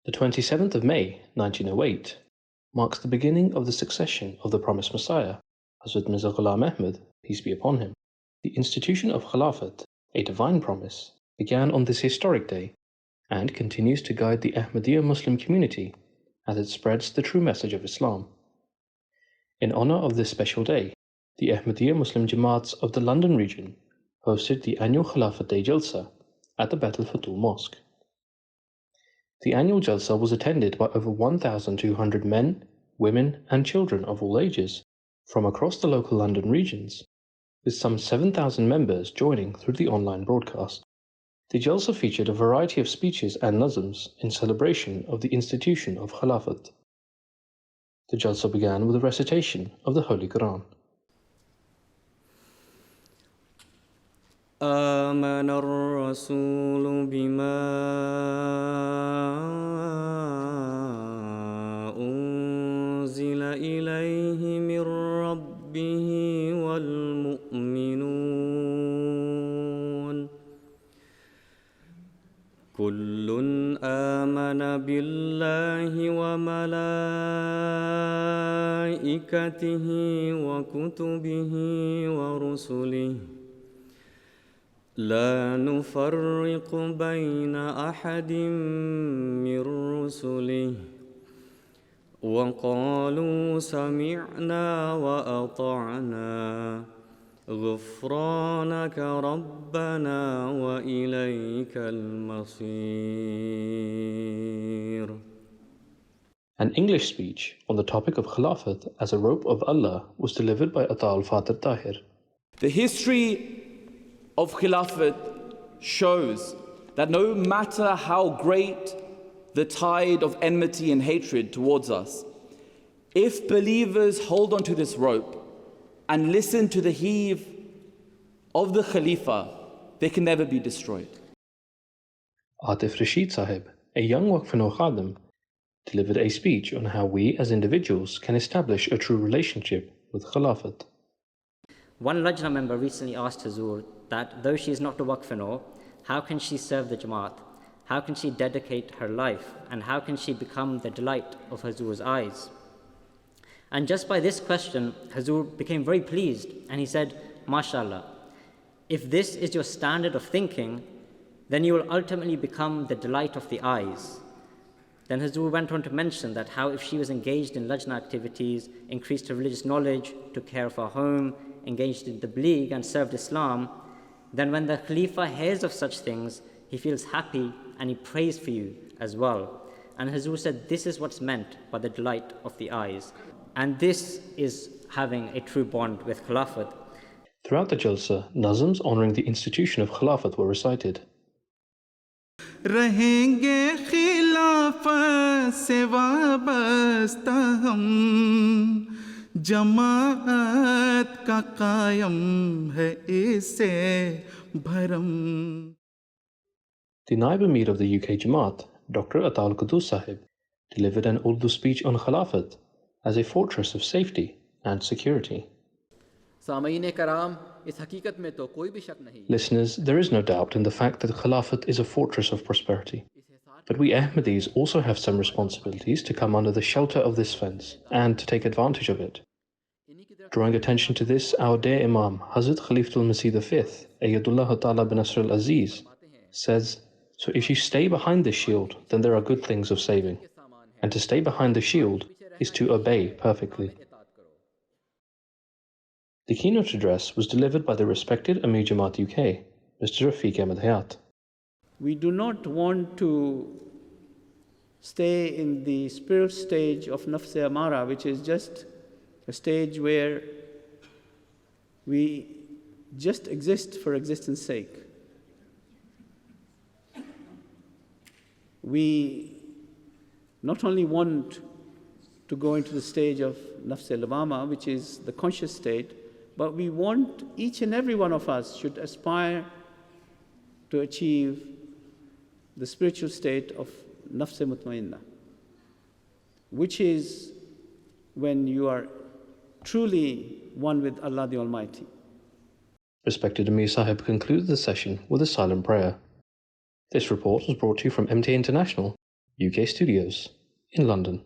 The 27th of May, 1908, marks the beginning of the succession of the promised Messiah, Hazrat Mirza Ghulam Ahmad, peace be upon him. The institution of Khilafat, a divine promise, began on this historic day and continues to guide the Ahmadiyya Muslim community as it spreads the true message of Islam. In honor of this special day, the Ahmadiyya Muslim Jamaats of the London region hosted the annual Khilafat Day Jalsa at the Baitul Futuh Mosque. The annual Jalsa was attended by over 1,200 men, women and children of all ages from across the local London regions, with some 7,000 members joining through the online broadcast. The Jalsa featured a variety of speeches and nazms in celebration of the institution of Khilafat. The Jalsa began with a recitation of the Holy Quran. آمن الرسول بما أنزل إليه من ربه والمؤمنون كل آمن بالله وملائكته وكتبه ورسله لا نفرق بين أحد من رسله وقالوا سمعنا وأطعنا غفرانك ربنا وإليك المصير. An English speech on the topic of Khilafat as a rope of Allah was delivered by Ata al-Fatih Tahir. The history of Khilafat shows that no matter how great the tide of enmity and hatred towards us, if believers hold onto this rope and listen to the heave of the Khalifa, they can never be destroyed. Atif Rashid Sahib, a young Waqf Khadim, delivered a speech on how we as individuals can establish a true relationship with Khilafat. One Lajna member recently asked Hazur that though she is not a Waqf, how can she serve the Jamaat? How can she dedicate her life? And how can she become the delight of Hazur's eyes? And just by this question, Hazur became very pleased and he said, MashaAllah, if this is your standard of thinking, then you will ultimately become the delight of the eyes. Then Hazur went on to mention that how if she was engaged in Lajna activities, increased her religious knowledge, took care of her home, engaged in tabligh and served Islam, then when the Khalifa hears of such things, he feels happy and he prays for you as well. And Hazur said this is what's meant by the delight of the eyes. And this is having a true bond with Khilafat. Throughout the Jalsa, nazms honouring the institution of Khilafat were recited. रहेंगे खिलाफत से वाबस्ता हम जमात का कायम है इससे भरम. The Naib Amir of the UK Jamaat, Dr. Atal Qudus Sahib, delivered an Urdu speech on Khilafat as a fortress of safety and security. Listeners, there is no doubt in the fact that Khilafat is a fortress of prosperity. But we Ahmadis also have some responsibilities to come under the shelter of this fence and to take advantage of it. Drawing attention to this, our dear Imam, Hazrat Khalifatul Masih V, Ayyadullah Ta'ala bin Nasr al-Aziz, says, so if you stay behind the shield, then there are good things of saving. And to stay behind the shield is to obey perfectly. The keynote address was delivered by the respected Amir Jamaat UK, Mr. Rafiq Ahmed Hayat. We do not want to stay in the spirit stage of Nafs Amara, which is just a stage where we just exist for existence sake. We not only want to go into the stage of Nafs al-Lawama, which is the conscious state, but we want each and every one of us should aspire to achieve the spiritual state of Nafs Mutmainna, which is when you are truly one with Allah the Almighty. Respected Amir Sahib concluded the session with a silent prayer. This report was brought to you from MTA International, UK Studios in London.